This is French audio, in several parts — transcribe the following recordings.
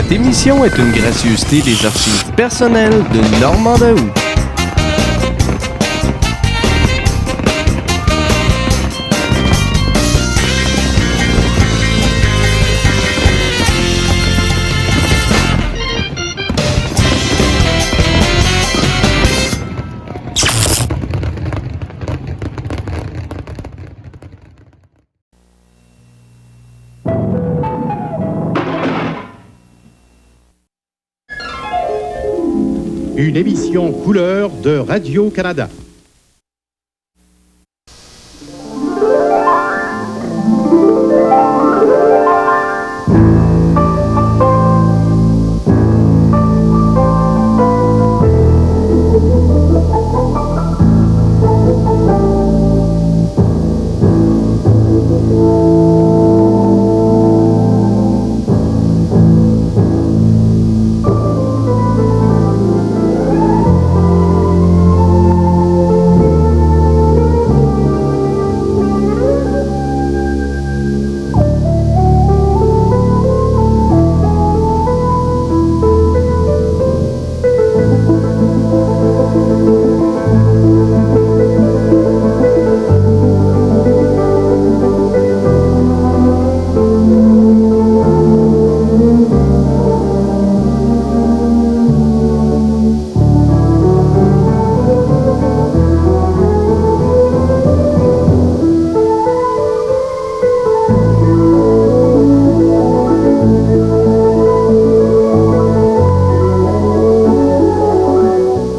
Cette émission est une gracieuseté des archives personnelles de Normand Daoust. Une émission couleur de Radio-Canada.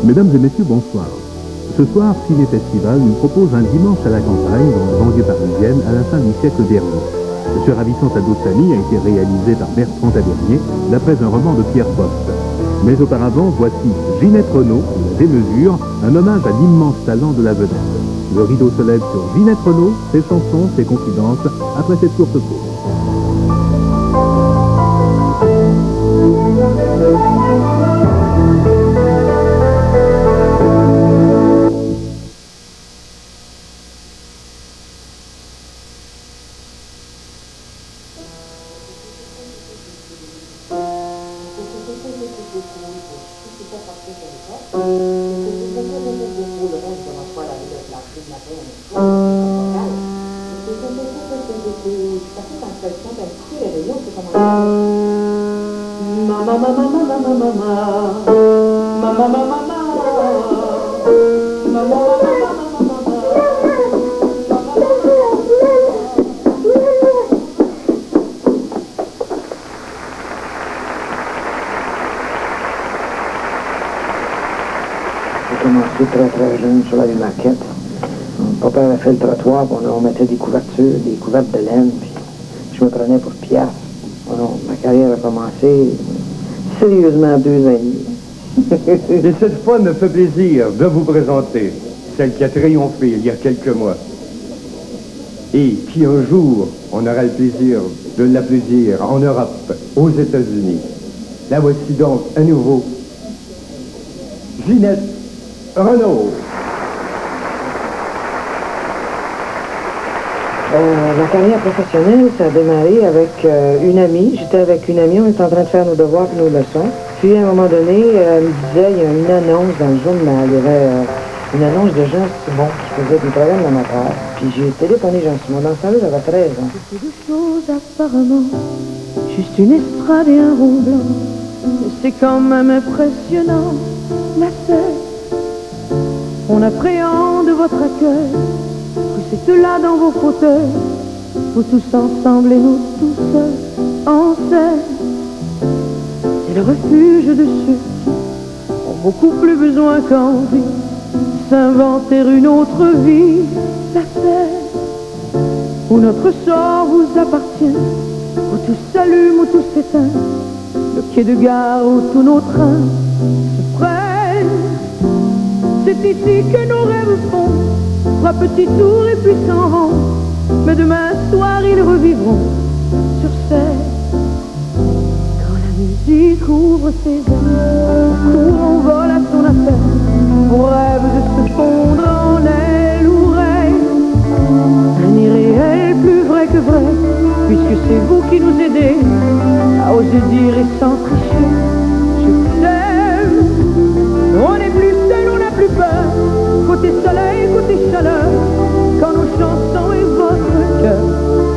Mesdames et messieurs, bonsoir. Ce soir, Ciné Festival nous propose un dimanche à la campagne dans la banlieue parisienne à la fin du siècle dernier. Ce ravissant tableau de famille a été réalisé par Bertrand Tavernier d'après un roman de Pierre Post. Mais auparavant, voici Ginette Renaud, La Démesure, un hommage à l'immense talent de la vedette. Le rideau se lève sur Ginette Renaud, ses chansons, ses confidences, après cette courte pause. Très jeune sur la rue Marquette. Mon père a fait le trottoir, on mettait des couvertures, des couvertes de laine, puis je me prenais pour Piaf. Ma carrière a commencé sérieusement à 2 ans et demi. Et cette fois me fait plaisir de vous présenter celle qui a triomphé il y a quelques mois. Et qui un jour, on aura le plaisir de l'applaudir en Europe, aux États-Unis. La voici donc à nouveau, Ginette Renaud. Ma carrière professionnelle, ça a démarré avec une amie. J'étais avec une amie, on était en train de faire nos devoirs et nos leçons. Puis à un moment donné, elle me disait, il y a une annonce dans le journal. Il y avait une annonce de Jean Simon qui faisait des programmes amateurs. Puis j'ai téléphoné Jean Simon. Dans ce temps-là, j'avais 13 ans. C'est deux choses apparemment, juste une estrade et un rond blanc. Mais c'est quand même impressionnant, la scène. On appréhende votre accueil, vous êtes là dans vos fauteuils, vous tous ensemble et nous tous seuls en scène. C'est le refuge de ceux qui ont beaucoup plus besoin qu'envie de s'inventer une autre vie. La scène où notre sort vous appartient, où tout s'allume, où tout s'éteint, le quai de gare où tous nos trains se prennent. C'est ici que nos rêves font 3 petits tours et puis s'en vont. Mais demain soir ils revivront sur scène. Quand la musique ouvre ses ailes, on court, on vole à son appel, on rêve de se fondre en ailes ou rêve. Un irréel plus vrai que vrai, puisque c'est vous qui nous aidez à oser désirer sans tricher. Je t'aime. On n'est plus seul, on n'a plus peur. Côté soleil, côté chaleur, quand nos chansons et votre cœur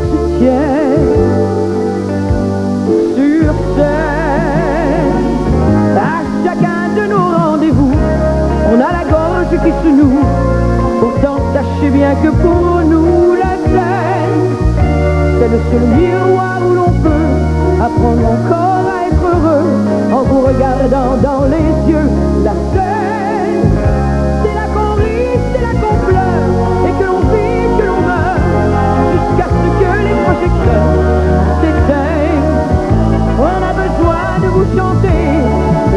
se tiennent sur scène. À chacun de nos rendez-vous, on a la gorge qui se noue. Pourtant sachez bien que pour nous la scène, c'est le seul miroir où l'on peut apprendre encore à être heureux en vous regardant dans les yeux. La scène, c'est là qu'on rit, c'est là qu'on pleure et que l'on vit, que l'on meurt jusqu'à ce que les projecteurs s'éteignent. On a besoin de vous chanter,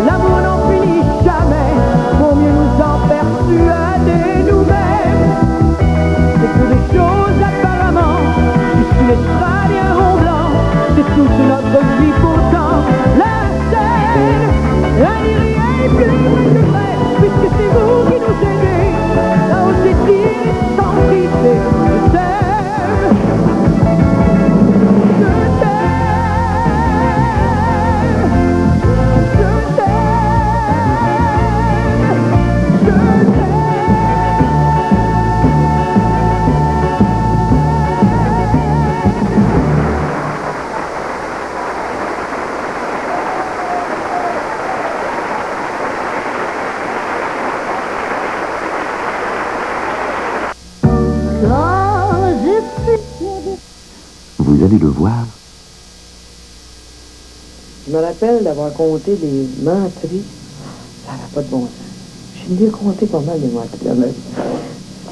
l'amour n'en finit jamais pour mieux nous en persuader nous-mêmes. C'est que les choses apparemment, juste l'Australien rond blanc, c'est toute notre vie pourtant. La scène, elle n'y rien plus vrai, puisque c'est vous qui nous aidez à oser dire sans crisser. Je t'aime, je t'aime, je t'aime, je t'aime. Vous allez le voir. Je me rappelle d'avoir compté des menteries. Ça n'avait pas de bon sens. J'ai dû compter pas mal des menteries dans ma vie.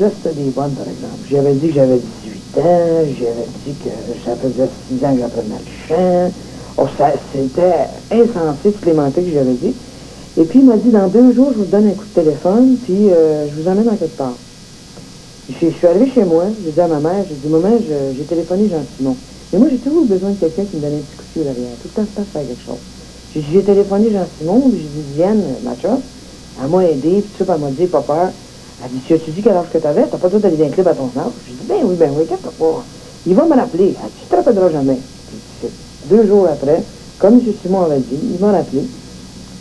Là, c'était des bonnes, par exemple. J'avais dit que j'avais 18 ans, j'avais dit que ça faisait 6 ans que j'apprenais le chant. Oh, c'était insensé, toutes les menteries que j'avais dit. Et puis, il m'a dit, dans 2 jours, je vous donne un coup de téléphone, puis je vous emmène en quelque part. Je suis arrivé chez moi, j'ai dit à ma mère, maman, j'ai téléphoné Jean-Simon. Mais moi, j'ai toujours besoin de quelqu'un qui me donne un petit coup de pied derrière. Tout le temps, faire quelque chose. J'ai téléphoné Jean-Simon, puis j'ai dit, Diane, ma chum, elle m'a aidé, puis tout ça, elle m'a dit, pas peur. Elle dit, tu as-tu dit quel âge que t'avais? T'as pas besoin d'aller dans un club à ton âge? J'ai dit, ben oui, qu'est-ce que t'as pas? Il va me rappeler. Elle dit, tu te rappelleras jamais. Puis, 2 jours après, comme M. Simon avait dit, il m'a rappelé.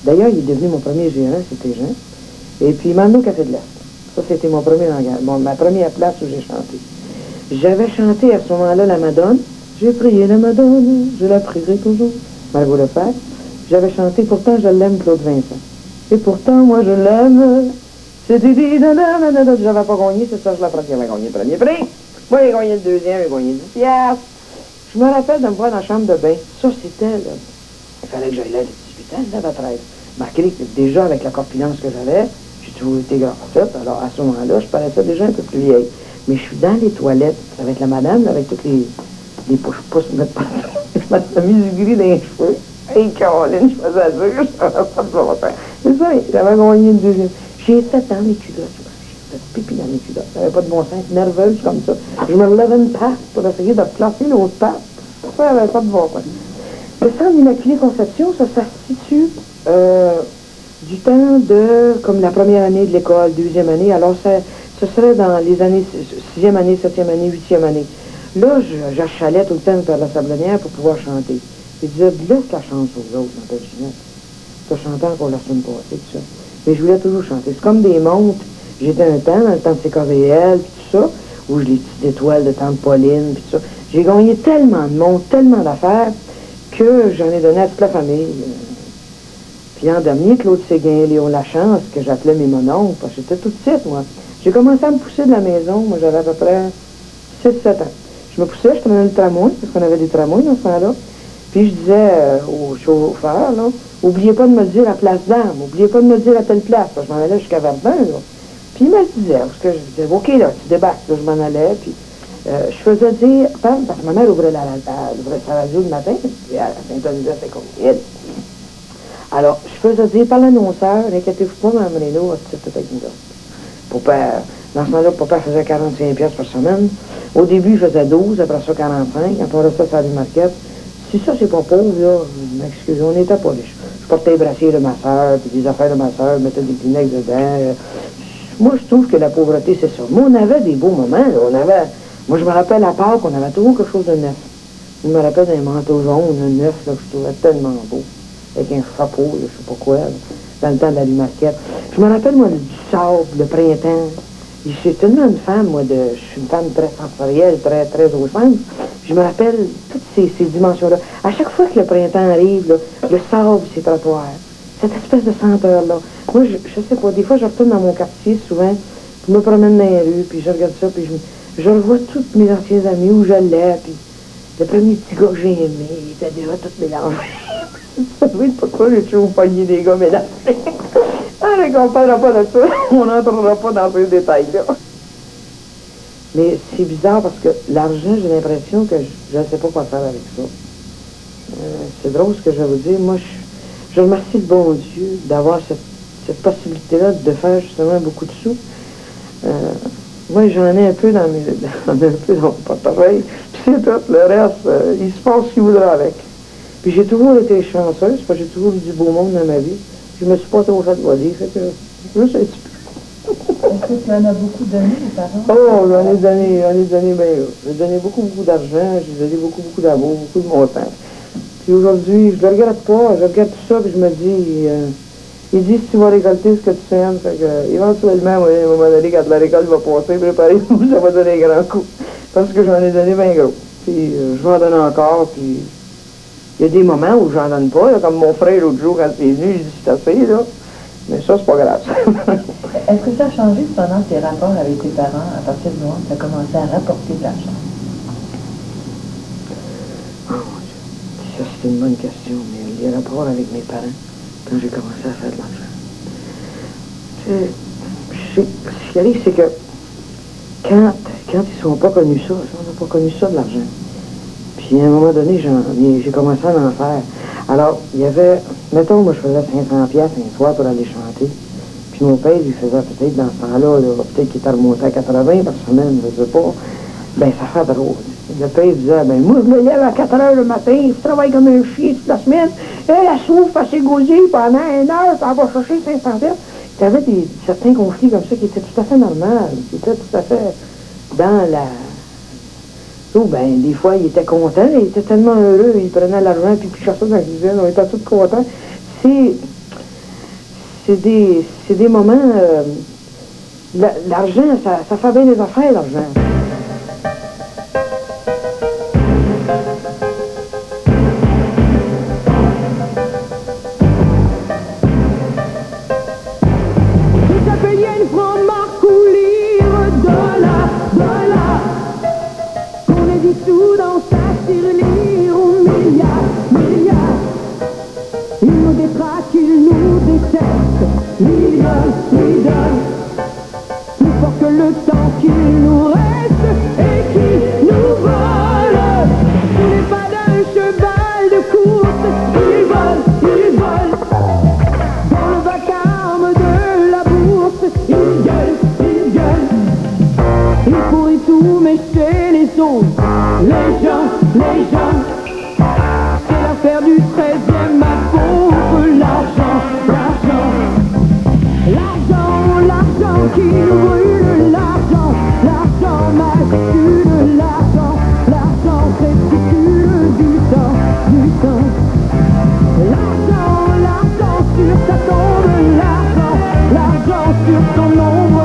D'ailleurs, il est devenu mon premier gérant, c'était Jean. Et puis, il m'a amené au Café de l'Est. Ça, c'était mon premier langage, ma première place où j'ai chanté. J'avais chanté à ce moment-là la Madone. J'ai prié la Madone, je la prierai toujours. Mais vous le faire. J'avais chanté, pourtant je l'aime, Claude Vincent. Et pourtant, moi je l'aime. C'était dit, j'avais pas gagné, c'est ça, je l'apprends qui avait gagné le premier prix. Moi, j'ai gagné le deuxième, j'ai gagné 10 piastres. Je me rappelle de me voir dans la chambre de bain. Ça, c'était, là. Il fallait que j'aille là à 18 ans, j'avais 13. Marqué que déjà, avec la corpulence que j'avais, j'ai toujours été grand fait. Alors, à ce moment-là, je paraissais déjà un peu plus vieille. Mais je suis dans les toilettes avec la madame, avec toutes les pouces me mettent partout. Je m'étais mis du gris dans les cheveux. Hey, Caroline, je faisais dur, je savais pas de bon sens. C'est ça, j'avais gagné une deuxième. J'ai fait dans les culottes. J'ai fait pipi dans les culottes. Ça n'avait pas de bon sens, nerveuse comme ça. Je me relevais une patte pour essayer de placer l'autre patte. Ça n'avait pas de bon sens. Le centre d'Immaculée Conception, ça se situe du temps de, comme la première année de l'école, 2e année. Alors, ce serait dans les années 6e année, 7e année, 8e année. Là, j'achalais tout le temps vers la Sablonnière pour pouvoir chanter. Il disait, laisse la chance aux autres, ma belle Ginette. Tu as chanté encore la semaine passée, tout ça. Mais je voulais toujours chanter. C'est comme des montres. J'étais un temps, dans le temps de CKVL, puis tout ça, où je les petites étoiles de Tante Pauline, puis tout ça. J'ai gagné tellement de montres, tellement d'affaires, que j'en ai donné à toute la famille. Puis en dernier, Claude Séguin, Léon Lachance, que j'appelais mes mononcles, parce que j'étais toute petite, moi. J'ai commencé à me pousser de la maison, moi j'avais à peu près 6-7 ans. Je me poussais, je prenais le tramway, parce qu'on avait des tramways dans ce temps-là. Puis je disais au chauffeur, là, oubliez pas de me le dire à Place d'Armes, oubliez pas de me le dire à telle place, parce que je m'en allais jusqu'à Verdun, là. Puis il me le disait, parce que je disais, OK, là, tu débarques, là, je m'en allais, puis je faisais dire, parce que ma mère ouvrait sa radio le matin, puis à Saint-Olivier, c'est comme vide. Alors, je faisais dire par l'annonceur, n'inquiétez-vous pas, Mme Renaud, c'est tout avec nous autres. Papa, dans ce moment-là, papa faisait 45 piastres par semaine. Au début, il faisait 12, après ça, 45. Quand on restait sur la rue Marquette, si ça, c'est pas pauvre, là, m'excusez, on n'était pas riches. Je portais les brassiers de ma soeur, puis des affaires de ma soeur, je mettais des Kleenex dedans. Moi, je trouve que la pauvreté, c'est ça. Moi, on avait des beaux moments, là. Moi, je me rappelle à Pâques, on avait toujours quelque chose de neuf. Je me rappelle d'un manteau jaune, neuf, là, que je trouvais tellement beau, avec un chapeau, là, je sais pas quoi, là, dans le temps de la lumarquette. Je me rappelle, moi, du sable, le printemps. Je suis tellement une femme, moi, je suis une femme très sensorielle, très, très au sens. Je me rappelle toutes ces dimensions-là. À chaque fois que le printemps arrive, là, le sable, ces trottoirs, cette espèce de senteur-là. Moi, je sais pas, des fois, je retourne dans mon quartier, souvent, je me promène dans les rues, puis je regarde ça, puis je revois tous mes anciens amis où je l'ai, puis le premier petit gars que j'ai aimé, il était déjà tout mélangé. Ça veut dire pourquoi j'ai toujours pogné des gars mélangés. On ne parlera pas de ça, on n'entrera pas dans ces détails-là. Mais c'est bizarre parce que l'argent, j'ai l'impression que je ne sais pas quoi faire avec ça. C'est drôle ce que je vais vous dire. Moi, je remercie le bon Dieu d'avoir cette possibilité-là de faire justement beaucoup de sous. Moi, j'en ai un peu dans mon portefeuille, puis c'est tout. Le reste, il se passe ce qu'il voudra avec. Puis j'ai toujours été chanceuse, parce que j'ai toujours eu du beau monde dans ma vie. Je me suis pas trop fait voler, fait que juste un petit peu. Est-ce que tu en as beaucoup donné aux parents? Oh, j'en ai donné bien. J'ai donné beaucoup d'argent, j'ai donné beaucoup d'amour, beaucoup de mon temps. Puis aujourd'hui, je le regrette pas, je regarde tout ça, puis je me dis, ils disent tu vas récolter ce que tu sèmes, fait que éventuellement, moi, à un moment donné, quand la récolte va passer, préparez-vous, ça va donner un grand coup. Parce que j'en ai donné bien gros. Puis je vais en donner encore, puis il y a des moments où j'en donne pas, là, comme mon frère l'autre jour quand il est venu, il dit c'est assez, là. Mais ça, c'est pas grave. Est-ce que ça a changé cependant tes rapports avec tes parents à partir du moment où tu as commencé à rapporter de l'argent? Oh mon Dieu, ça c'est une bonne question, mais les rapports avec mes parents, quand j'ai commencé à faire de l'argent. Ce qui arrive, c'est que quand ils sont pas connus ça, on n'a pas connu ça de l'argent. Puis à un moment donné, j'ai commencé à en faire. Alors, il y avait, mettons, moi je faisais 500$ un soir pour aller chanter. Puis mon père, lui faisait peut-être dans ce temps-là, peut-être qu'il était remonté à 80 par semaine, je sais pas. Ben, ça fait drôle. Le père disait, ben moi je me lève à 4 heures le matin, je travaille comme un chien toute la semaine, elle souffre à ses gosiers pendant 1 heure, puis elle va chercher 500$. Il y avait certains conflits comme ça qui étaient tout à fait normaux, qui étaient tout à fait dans la... Oh, ben, des fois, il était content, il était tellement heureux, il prenait l'argent, puis il cherchait dans la cuisine, on était tous contents. C'est des moments... l'argent, ça fait bien des affaires, l'argent. Tout dans sa tirelire aux milliards. Ils nous détraquent, ils nous détestent. Ils donnent plus fort que le temps qu'il nous reste et qui nous vole. Ce n'est pas d'un cheval de course, ils volent. Dans le vacarme de la bourse, ils gueulent. Ils pourrissent tout, mais chez les autres, les gens, c'est l'affaire du 13e ma pauvre, l'argent qui nous brûle, l'argent majuscule, l'argent crépuscule du temps, l'argent sur sa tombe, l'argent sur son ombre,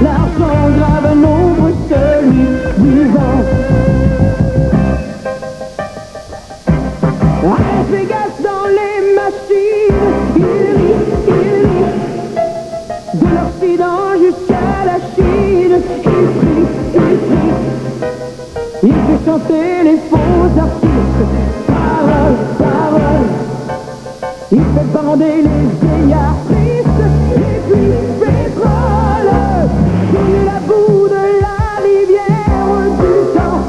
l'argent grave nombre, celui du vent. Fais gaffe dans les machines, ils rient, de l'Occident jusqu'à la Chine, ils prient, il fait chanter les faux artistes, paroles, il fait bander les vieillards tristes, et puis pétrole, sur la boue de la rivière du temps,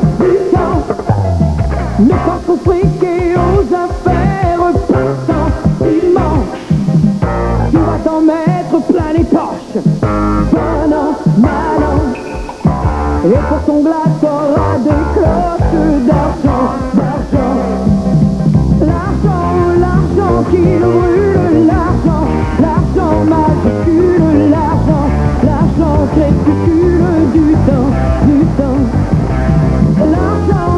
ne pas trop friquer aux affaires, pas sentiment, tu vas t'en mettre plein les poches, bon an, mal an, et pour ton glas t'auras des cloches d'argent, l'argent qui nous brûle, l'argent majuscule, l'argent crépuscule du temps, l'argent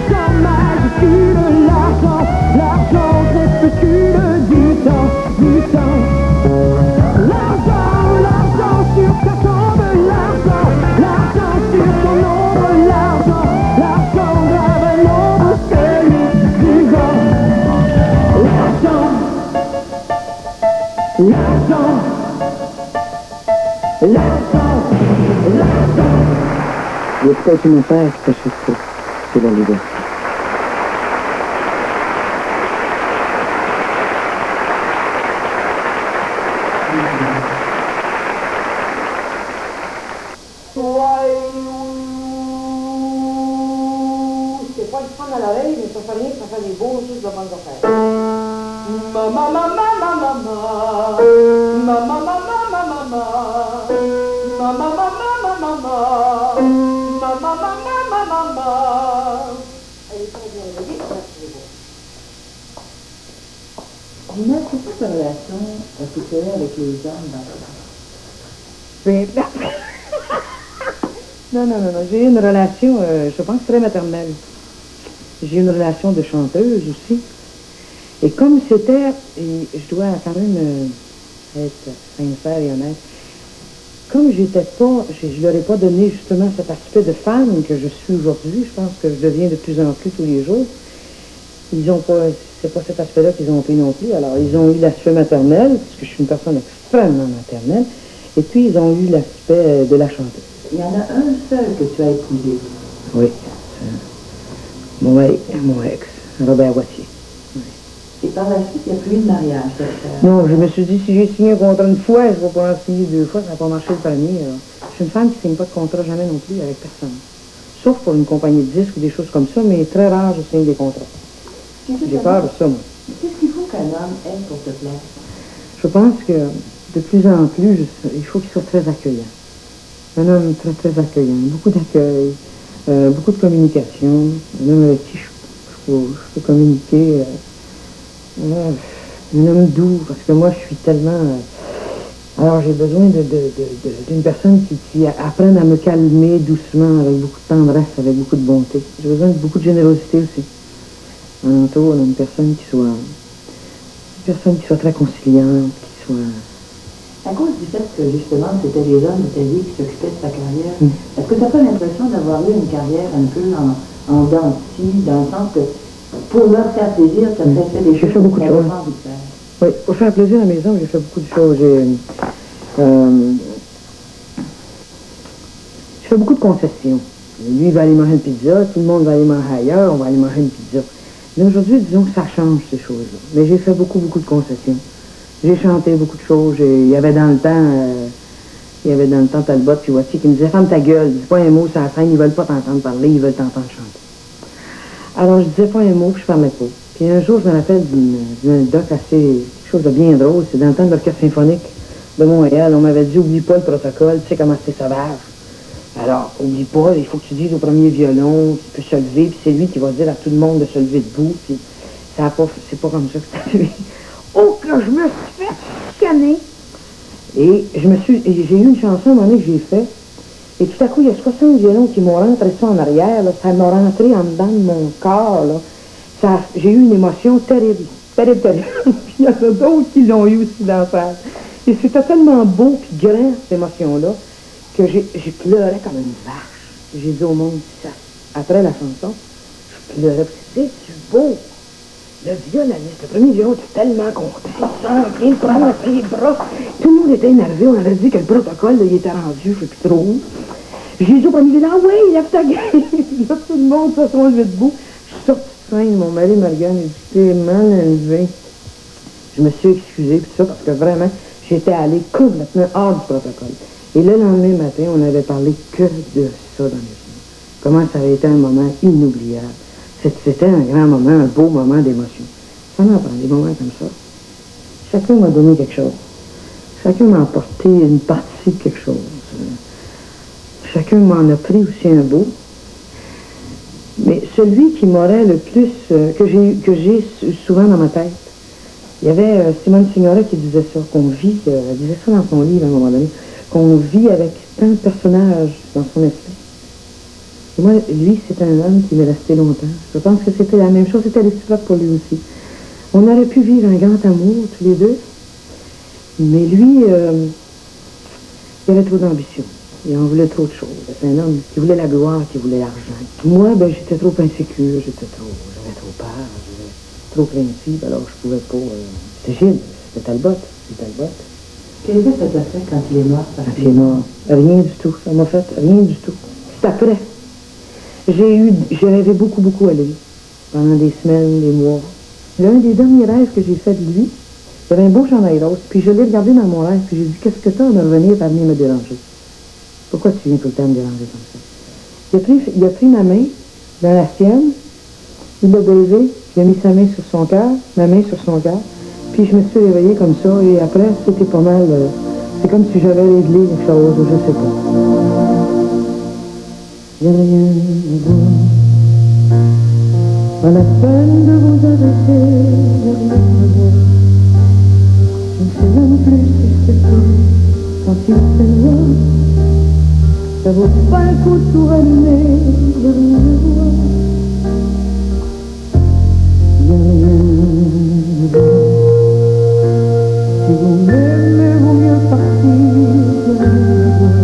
l'argent majuscule, l'argent crépuscule du temps, du temps. L'argent sur ta tombe, l'argent sur ton ombre, l'argent grave un ombre que nous vivons. L'argent. Il y a peut-être une affaire que je sais, c'est la liberté. C'est pas le fun à l'oreille, mais ça fait rien, ça fait des beaux choses de bonnes affaires. Mama, mama, mama, mama. Mama, mama, mama, mama. Mama, mama, mama, mama. Mama, mama, mama, mama. Elle est pas bien réveillée, ça, c'est beau. Dina, c'est quoi ta relation affectueuse avec les hommes dans ta Non. J'ai eu une relation, je pense, très maternelle. J'ai eu une relation de chanteuse aussi. Et comme c'était, et je dois quand même être sincère et honnête, comme j'étais pas, je leur ai pas donné justement cet aspect de femme que je suis aujourd'hui, je pense que je deviens de plus en plus tous les jours. Ils ont pas, c'est pas cet aspect-là qu'ils ont pris non plus. Alors, ils ont eu l'aspect maternel, parce que je suis une personne extrêmement maternelle, et puis ils ont eu l'aspect de la chanteuse. Il y en a un seul que tu as épousé. Oui, mon ex, Robert Wattier. Et par la suite, il n'y a plus eu de mariage. Non, je me suis dit, si j'ai signé un contrat une fois, je vais pas en signer deux fois, ça n'a pas marché le premier. Alors. Je suis une femme qui ne signe pas de contrat jamais non plus avec personne. Sauf pour une compagnie de disques ou des choses comme ça, mais très rare, je signe des contrats. J'ai peur de ça, moi. Qu'est-ce qu'il faut qu'un homme ait pour te plaire? Je pense que de plus en plus, il faut qu'il soit très accueillant. Un homme très, très accueillant. Beaucoup d'accueil, beaucoup de communication. Un homme avec qui je peux communiquer. Un homme doux, parce que moi, je suis tellement... alors, j'ai besoin d'une personne qui apprenne à me calmer doucement, avec beaucoup de tendresse, avec beaucoup de bonté. J'ai besoin de beaucoup de générosité aussi. En entour d'une personne qui soit très conciliante, qui soit... À cause du fait que, justement, c'était les hommes de ta vie qui s'occupaient de ta carrière, est-ce que tu n'as pas l'impression d'avoir eu une carrière un peu en dents de scie, dans le sens que, pour leur faire plaisir, tu as fait des choses que tu n'avais pas envie de faire? Oui, pour faire plaisir à mes hommes, j'ai fait beaucoup de choses. J'ai fait beaucoup de concessions. Lui, il va aller manger une pizza, tout le monde va aller manger ailleurs, on va aller manger une pizza. Mais aujourd'hui, disons que ça change, ces choses-là. Mais j'ai fait beaucoup de concessions. J'ai chanté beaucoup de choses. Il y avait dans le temps Talbot puis Wattier qui me disait « Ferme ta gueule, dis pas un mot sur la scène, ils veulent pas t'entendre parler, ils veulent t'entendre chanter. » Alors, je disais pas un mot, puis je parlais pas. Puis un jour, je me rappelle d'une doc assez... quelque chose de bien drôle. C'est dans le temps de l'Orchestre symphonique de Montréal. On m'avait dit « Oublie pas le protocole, tu sais comment c'est sauvage. » Alors, oublie pas, il faut que tu dises au premier violon, tu peux se lever, puis c'est lui qui va dire à tout le monde de se lever debout, puis c'est pas comme ça que c'est arrivé. Oh, que je me suis fait chicaner! Et j'ai eu une chanson à un moment donné que j'ai fait, et tout à coup, il y a 60 violons qui m'ont rentré ça en arrière, là, ça m'a rentré en dedans de mon corps, là. J'ai eu une émotion terrible. Puis il y en a d'autres qui l'ont eu aussi dans la salle. Et c'était tellement beau puis grand, cette émotion-là, que j'ai pleuré comme une vache. J'ai dit au monde, après la chanson, je pleurais, c'est beau. Le violoniste, le premier violon était tellement content, il s'en vient de prendre après les bras. Tout le monde était énervé, on avait dit que le protocole, là, il était rendu, je sais plus trop où. J'ai dit au premier violon, oui, lève ta gueule. Là, tout le monde se sont levés debout. Je suis sortie de scène, mon mari me regarde, il dit, t'es mal élevé. Je me suis excusée, puis ça, parce que vraiment, j'étais allée complètement hors du protocole. Et le lendemain matin, on n'avait parlé que de ça dans les films. Comment ça avait été un moment inoubliable. C'était un grand moment, un beau moment d'émotion. Ça m'en prend des moments comme ça. Chacun m'a donné quelque chose. Chacun m'a apporté une partie de quelque chose. Chacun m'en a pris aussi un bout. Mais celui qui m'aurait le plus, que j'ai souvent dans ma tête, il y avait Simone Signoret qui disait ça, qu'on vit, elle disait ça dans son livre à un moment donné, qu'on vit avec tant de personnages dans son esprit. Et moi, lui, c'est un homme qui m'est resté longtemps. Je pense que c'était la même chose, c'était réciproque pour lui aussi. On aurait pu vivre un grand amour, tous les deux, mais lui, il avait trop d'ambition. Il en voulait trop de choses. C'est un homme qui voulait la gloire, qui voulait l'argent. Moi, ben, j'étais trop insécure, j'avais trop peur, j'étais trop craintive, alors je pouvais pas... C'était Gilles, c'était Talbot. Quel effet ça t'a fait quand il est mort? Quand il est mort, rien du tout. Ça m'a fait rien du tout. C'est après. J'ai rêvé beaucoup, beaucoup à lui. Pendant des semaines, des mois. L'un des derniers rêves que j'ai fait de lui, il y avait un beau chandail rose, puis je l'ai regardé dans mon rêve, puis j'ai dit, qu'est-ce que t'as à me venir à venir me déranger? Pourquoi tu viens tout le temps me déranger comme ça? Il a pris ma main dans la sienne, il l'a baisé, il a mis sa main sur son cœur, ma main sur son cœur, puis je me suis réveillée comme ça, et après, c'était pas mal, c'est comme si j'avais réglé les choses, je sais pas. Il n'y a rien à voir, pas la peine de vous arrêter, il n'y a rien à voir. Je ne sais même plus si c'est tout, quand il fait noir. Ça vaut pas le coup de tout rallumer, y'a rien à voir. Y'a rien à voir. Si vous m'aimez, vaut mieux partir, y'a rien à voir.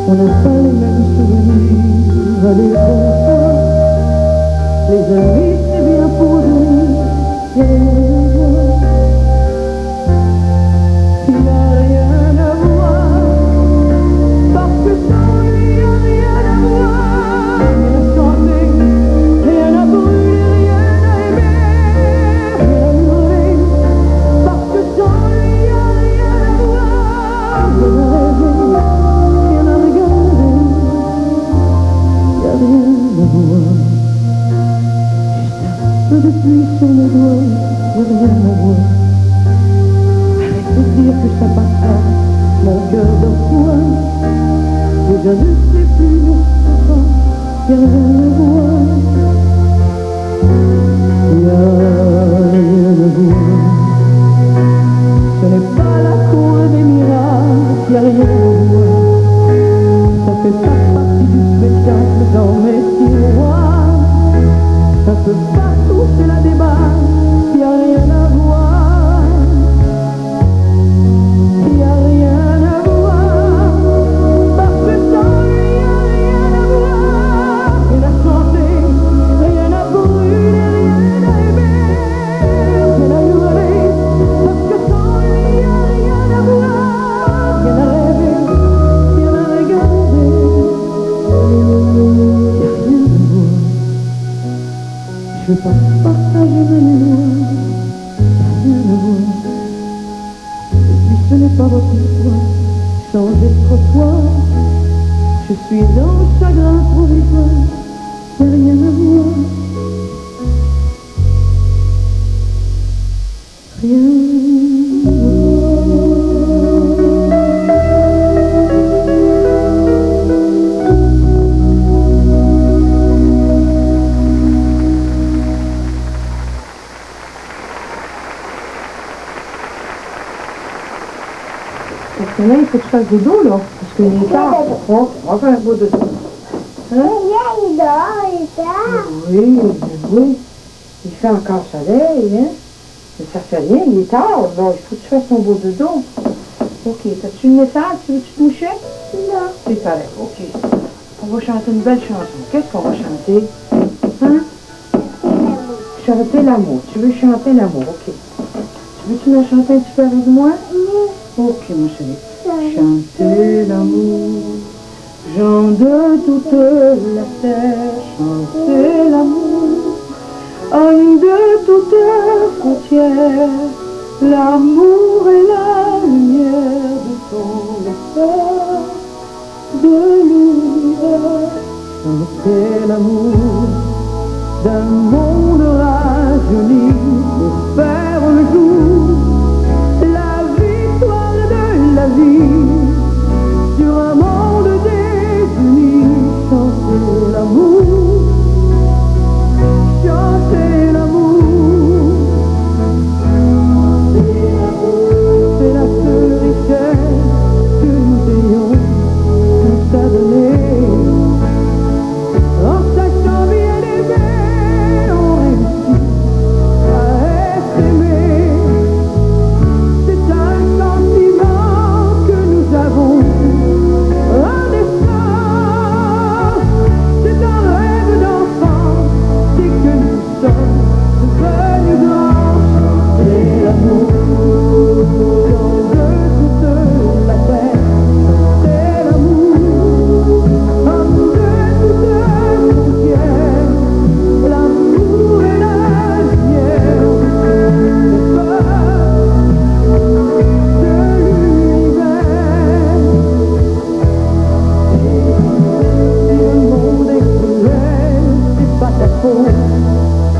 On n'a pas les mêmes souvenirs, allez bonsoir. Les amis, c'est bien pour nous, y'a rien à voir. Y'a rien à voir. Parce que sans lui, y'a rien à voir. Rien à chanter, rien à brûler, rien à aimer, rien à hurler. Parce que sans lui, y'a rien à voir. Rien à rêver, rien à regarder. Y'a rien à voir. Juste un peu de pluie sur mes doigts, y'a rien à voir. Arrête de dire que ça passera, mon cœur dort toi. Et je ne sais plus pourquoi, y'a rien à voir. Y'a rien à voir. Ce n'est pas la cour des miracles, y'a rien à voir. Ça fait pas partie du spectacle dans mes tiroirs. Ça peut pas toucher la débarque, y'a rien à voir. Y'a rien à voir. Parce que sans lui, y'a rien à voir. Rien à chanter, rien à brûler, rien à aimer, rien à hurler. Parce que sans lui, y'a rien à voir. Rien à rêver, rien à regarder. Y'a rien à voir. Je veux pas partager ma mémoire. Y'a rien à voir. Et puis ce n'est pas votre histoire. Changer de trottoir. Je suis dans le chagrin provisoire. Y'a rien à voir. Rien à voir. Parce que là, il faut que je fasse dodo, là. Parce qu'il est tard. Oh, on va faire un beau dodo. Hein? Oui, oui. Il fait encore soleil, hein. Mais ça fait rien, il est tard. Bon, il faut que tu fasses ton beau dodo. Ok, t'as-tu une message? Tu veux-tu te moucher? Non. C'est correct, ok. On va chanter une belle chanson. Qu'est-ce qu'on va chanter? Hein? Chanter l'amour. Tu veux chanter l'amour, ok. Tu veux-tu me chanter un petit peu avec moi? Ok, mon chéri. Chanter l'amour, gens de toute la terre, chanter l'amour, homme de toute frontière, l'amour est la lumière de ton cœur, de l'univers. Chanter l'amour d'un monde rajeuni pour faire le jour. La vie sur un monde désuni, chanter l'amour, chanter l'amour. C'est la seule richesse que nous ayons tous à donner.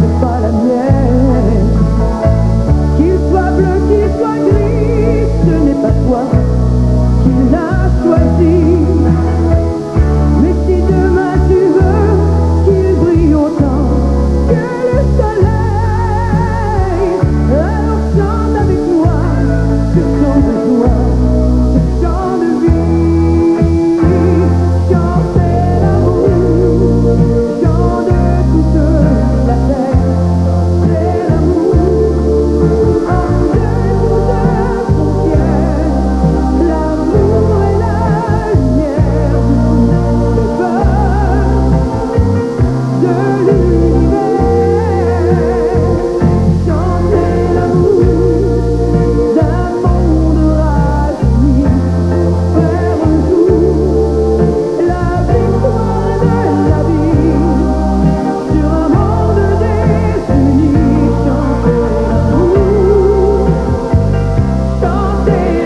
c'est pas la mienne. Qu'il soit bleu, qu'il soit gris, ce n'est pas toi qui l'as choisi. Mais si demain tu veux qu'il brille autant que le soleil, alors chante avec moi ce chant de joie, ce chant de vie. Chantez l'amour, chant de toute la terre. Chantez l'amour, homme de toute frontière. L'amour est la lumière de tous les peurs de l'univers. Chantez l'amour d'un monde rajeuni, faire un jour la victoire de la vie sur un monde désuni. Chantez l'amour, chantez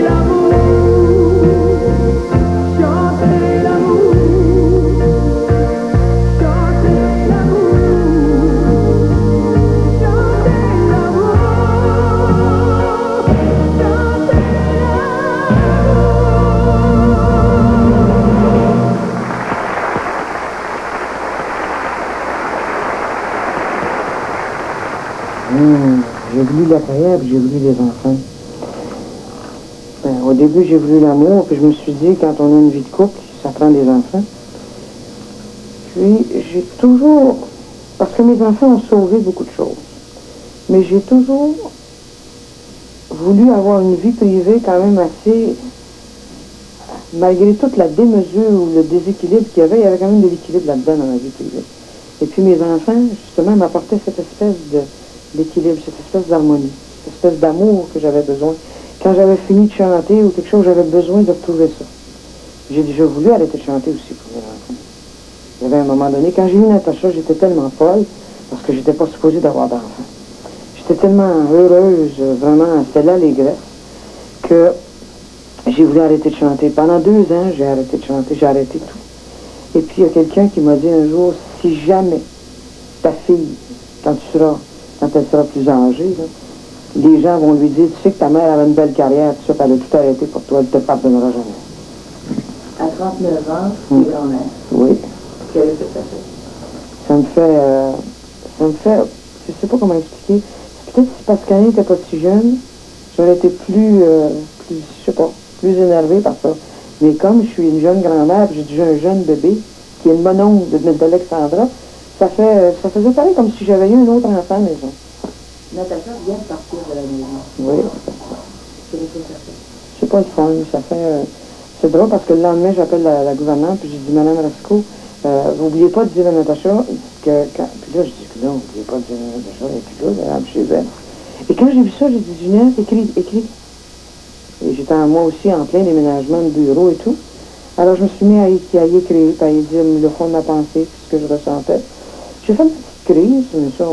l'amour, chantez l'amour, chantez J'ai voulu la carrière, puis j'ai voulu les enfants. Au début, j'ai voulu l'amour, puis je me suis dit, quand on a une vie de couple, ça prend des enfants. Puis, j'ai toujours... Parce que mes enfants ont sauvé beaucoup de choses. Mais j'ai toujours voulu avoir une vie privée quand même assez... Malgré toute la démesure ou le déséquilibre qu'il y avait quand même de l'équilibre là-dedans dans ma vie privée. Et puis mes enfants, justement, m'apportaient cette espèce d'équilibre, cette espèce d'harmonie, cette espèce d'amour que j'avais besoin. Quand j'avais fini de chanter ou quelque chose, j'avais besoin de retrouver ça. J'ai déjà voulu arrêter de chanter aussi pour mes enfants. Il y avait un moment donné, quand j'ai eu Natacha, j'étais tellement folle, parce que j'étais pas supposée d'avoir d'enfants. J'étais tellement heureuse, vraiment, c'était l'allégresse, que j'ai voulu arrêter de chanter. Pendant 2 ans, j'ai arrêté de chanter, j'ai arrêté tout. Et puis il y a quelqu'un qui m'a dit un jour, si jamais ta fille, quand elle sera plus âgée, là, les gens vont lui dire, tu sais que ta mère avait une belle carrière, tout ça, elle a tout arrêté pour toi, elle ne te pardonnera jamais. À 39 ans, tu es grand-mère. Oui. Quel effet ça fait? Ça me fait, je sais pas comment expliquer. Peut-être c'est parce qu'Annie n'était pas si jeune, j'aurais été plus, je sais pas, plus énervée par ça. Mais comme je suis une jeune grand-mère, j'ai déjà un jeune bébé, qui est une mononcle d'Alexandra, ça faisait pareil comme si j'avais eu un autre enfant à la maison. Natacha vient de partir de la maison. Oui. Quel effet ça fait? C'est pas le fun, ça fait... c'est drôle parce que le lendemain, j'appelle la gouvernante, puis j'ai dit, Madame Rasco, vous n'oubliez pas de dire à Natacha que quand... Puis là, je dis, non, n'oubliez pas de dire à Natacha, elle est plus là, elle est chez elle. Et quand j'ai vu ça, j'ai dit, Ginette, écris. Et j'étais moi aussi en plein déménagement de bureau et tout. Alors je me suis mis à y écrire, puis à y dire le fond de ma pensée, ce que je ressentais. J'ai fait une petite crise, mais ça,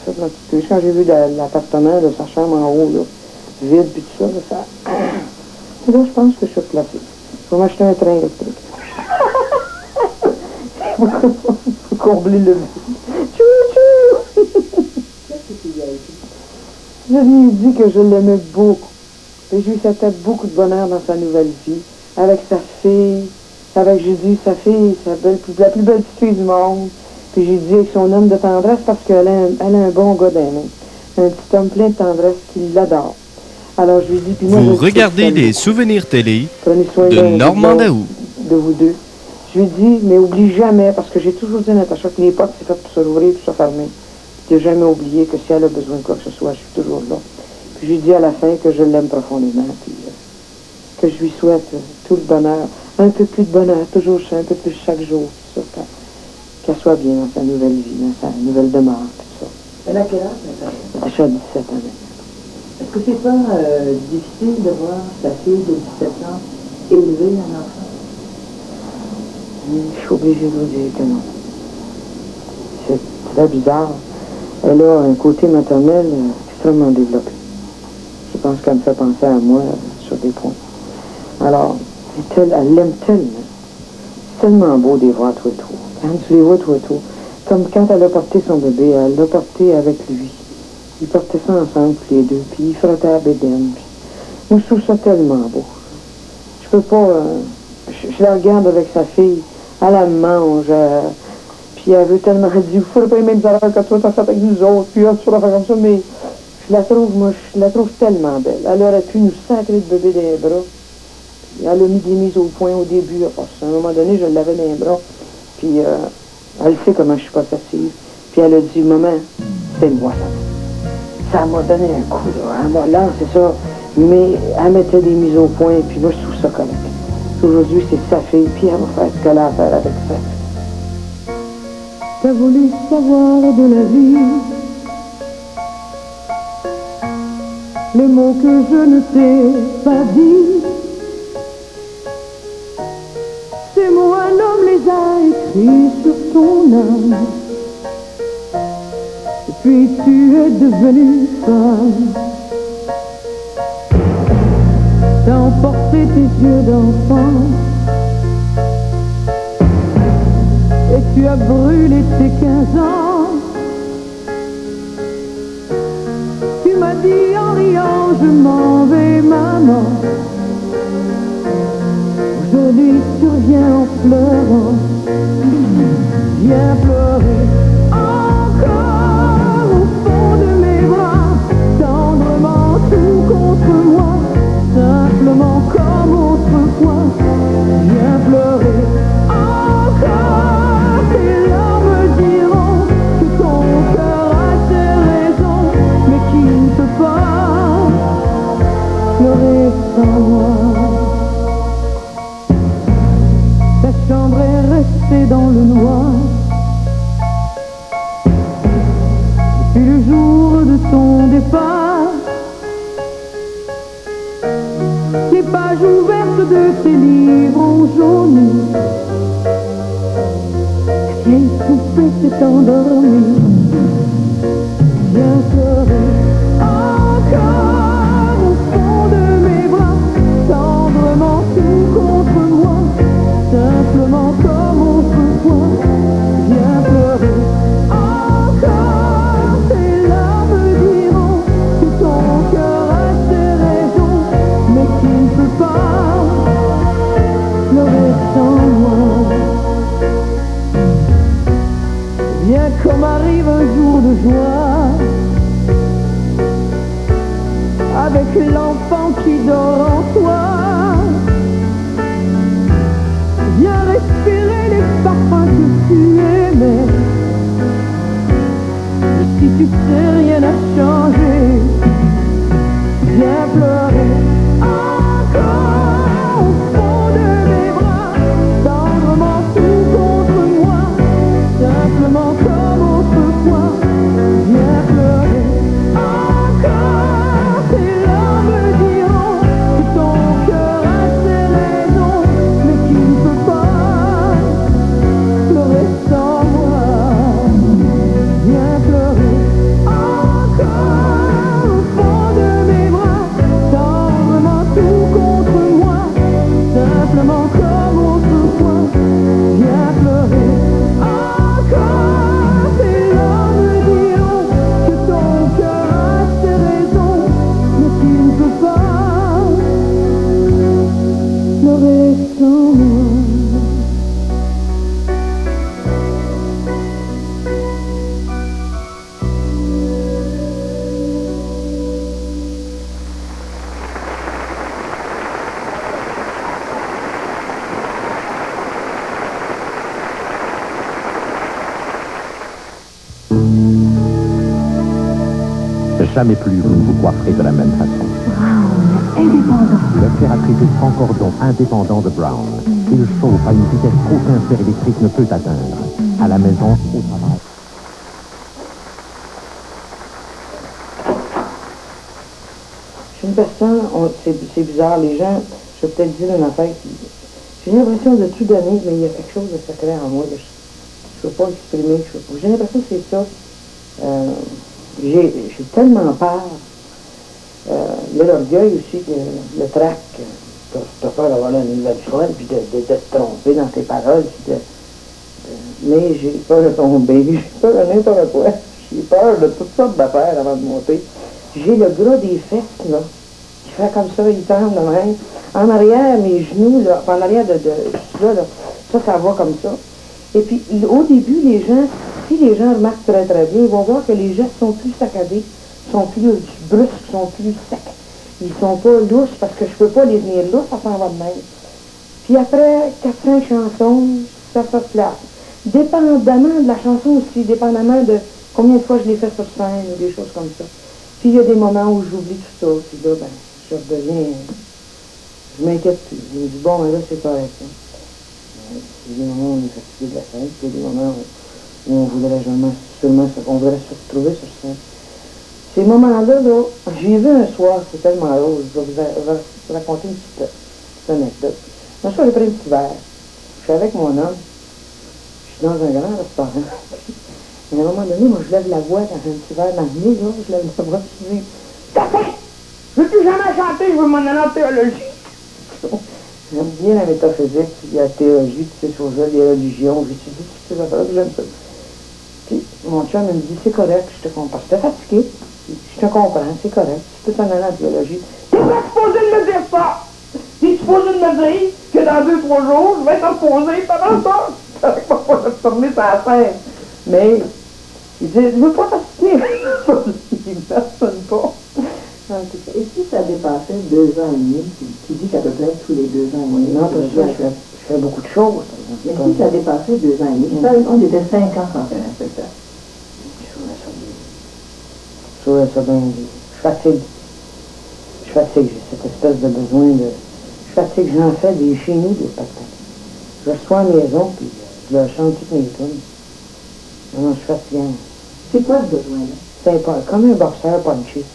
j'ai fait une petite crise. Quand j'ai vu l'appartement de sa chambre en haut, là, vide, puis tout ça, là, ça... Et là, je pense que je suis placée. Je vais m'acheter un train électrique. Pour combler le vide. Qu'est-ce que tu lui as écrit? Je lui ai dit que je l'aimais beaucoup. Et je lui souhaitais beaucoup de bonheur dans sa nouvelle vie. Avec sa fille, avec Jésus, sa fille, la plus belle petite fille du monde. Puis j'ai dit avec son homme de tendresse parce qu'elle a un bon gars d'aimer. Un petit homme plein de tendresse qui l'adore. Alors je lui dis... Puis moi, Vous regardez des souvenirs télé prenez soin de Normand Daou. De vous deux. Je lui dis, mais oublie jamais, parce que j'ai toujours dit à Natacha que les portes, c'est fait pour se rouvrir et pour se fermer. Je n'ai jamais oublié que si elle a besoin de quoi que ce soit, je suis toujours là. Puis je lui dis à la fin que je l'aime profondément, puis que je lui souhaite tout le bonheur, un peu plus de bonheur, toujours un peu plus chaque jour, tout ça, qu'elle soit bien dans sa nouvelle vie, dans sa nouvelle demeure, tout ça. Elle a quel âge, Natacha? Natacha a 17 ans maintenant. Est-ce que c'est pas difficile de voir sa fille de 17 ans élever un enfant? Je suis obligée de vous dire que non. C'est très bizarre. Elle a un côté maternel extrêmement développé. Je pense qu'elle me fait penser à moi sur des points. Alors, elle l'aime tellement. C'est tellement beau de les voir tout et tout. Quand tu les vois tout et tout, comme quand elle a porté son bébé, elle l'a porté avec lui. Ils portaient ça ensemble, les deux, puis ils frottaient à la bédaine. Moi, je trouve ça tellement beau. Je peux pas... je la regarde avec sa fille, elle la mange, puis elle veut tellement... Elle dit, il ne faudrait pas les mêmes erreurs que toi, t'as fait avec nous autres, puis là, tu vas faire comme ça, mais je la trouve tellement belle. Elle aurait pu nous sacrer de bébé dans les bras. Elle a mis des mises au point au début, parce qu'à un moment donné, je l'avais dans les bras, puis elle sait comment je suis possessive. Puis elle a dit, maman, c'est moi ça. Ça m'a donné un coup, là. Elle m'a lancé ça, mais elle mettait des mises au point, puis moi, je trouve ça correct. Aujourd'hui, c'est sa fille, puis elle va faire ce qu'elle a à faire avec ça. T'as voulu savoir de la vie les mots que je ne t'ai pas dit. Ces mots, un homme les a écrits sur ton âme. Et puis tu es devenue femme. T'as emporté tes yeux d'enfant et tu as brûlé tes 15 ans. Tu m'as dit en riant, je m'en vais maman. Aujourd'hui tu reviens en pleurant. Viens pleurer encore au fond de mes bras, tendrement tout contre moi, simplement comme autrefois. Viens pleurer encore, tes larmes diront que ton cœur a ses raisons, mais qui ne peut pas pleurer sans moi. Ta chambre est restée dans le noir depuis le jour de ton départ. Les pages ouvertes de tes livres ont jauni. La vieille poupée s'est endormie. Viens pleurer encore au fond de mes bras, tendrement tout contre moi, simplement comme autrefois. Viens pleurer encore, tes larmes diront que ton cœur a ses raisons, mais qui ne peut pas pleurer sans moi. Viens comme arrive un jour de joie, avec l'enfant qui dort en toi. Viens respirer les parfums que tu aimais. Ici tu sais, rien n'a changé. Viens pleurer encore au fond de mes bras, tendrement tout contre moi, simplement comme autrefois. Viens pleurer encore, tes larmes diront que ton cœur a ses raisons, mais qui ne peut pas pleurer sans moi. Viens pleurer encore au fond de mes bras, tendrement tout contre moi, simplement comme autrefois. Viens pleurer encore, tes larmes diront que ton cœur a ses raisons, mais qui ne peut pas pleurer sans moi. Jamais plus vous ne vous coifferez de la même façon. Indépendant. Le fer à traiter sans cordon indépendant de Brown. Il chauffe à une vitesse qu'aucun fer électrique ne peut atteindre. À la maison, au travail. Je suis une personne, c'est bizarre, les gens, je vais peut-être dire une affaire qui... J'ai l'impression de tout donner, mais il y a quelque chose de secret en moi que je ne peux pas exprimer. J'ai l'impression que c'est ça. J'ai tellement peur. Il y a l'orgueil aussi, le trac. Tu as peur d'avoir une nouvelle folle, puis de te tromper dans tes paroles, puis Mais j'ai peur de tomber, j'ai peur de n'importe quoi. J'ai peur de toutes sortes d'affaires avant de monter. J'ai le gras des fesses, là, qui fait comme ça, il tombe de même. En arrière, mes genoux, là, en arrière de là, ça va comme ça. Et puis, au début, les gens, si les gens remarquent très très bien, ils vont voir que les gestes sont plus saccadés, sont plus brusques, sont plus secs. Ils sont pas lousses parce que je peux pas les tenir lousses, ça s'en va de même. Puis après 4-5 chansons, ça se place. Dépendamment de la chanson aussi, dépendamment de combien de fois je l'ai fait sur scène ou des choses comme ça. Puis il y a des moments où j'oublie tout ça, puis là, ben, je redeviens, je m'inquiète plus. Je me dis, bon, ben là, c'est correct. Hein. Il y a des moments où on est fatigué de la scène, puis il y a des moments où on voudrait on voudrait se retrouver sur scène. Ces moments-là, là, j'ai vu un soir, c'est tellement drôle, je vais vous raconter une petite anecdote. Un soir, j'ai pris un petit verre. Je suis avec mon homme, je suis dans un grand restaurant. Et à un moment donné, moi, je lève la voix quand j'ai un petit verre dans le nez, là, je lève la voix, puis je dis, t'as fait! Je veux plus jamais chanter, je veux m'en aller en théologie. J'aime bien la métaphysique, puis la théologie, tu sais, sur les religions, j'étudie toutes ces affaires, j'aime ça. Puis mon chum, il me dit, c'est correct, je te comprends. J'étais fatigué, je te comprends, c'est correct, tu peux t'en aller en théologie. T'es pas supposé de me dire ça! T'es supposé de me dire que dans 2-3 jours, je vais être opposé pendant ça. Avec moi, pas de tourner sur la scène. Mais, il dit, je veux pas t'assister. Il ne personne pas. Et si ça dépassait 2 ans et demi, tu dis qu'à peu près tous les 2 ans et demi. Non, parce que je fais beaucoup de choses. Mais si ça dépassait 2 ans et demi, on était 5 ans sans faire un spectacle. Je trouvais ça bien. Je fatigue. J'ai cette espèce de besoin de... Je fatigue, j'en fais des chez nous, des spectacles. Je reçois à la maison, puis je leur chante toutes mes tunes. Non, je suis fatiguant. C'est quoi ce besoin-là? C'est pas comme un boxeur punché.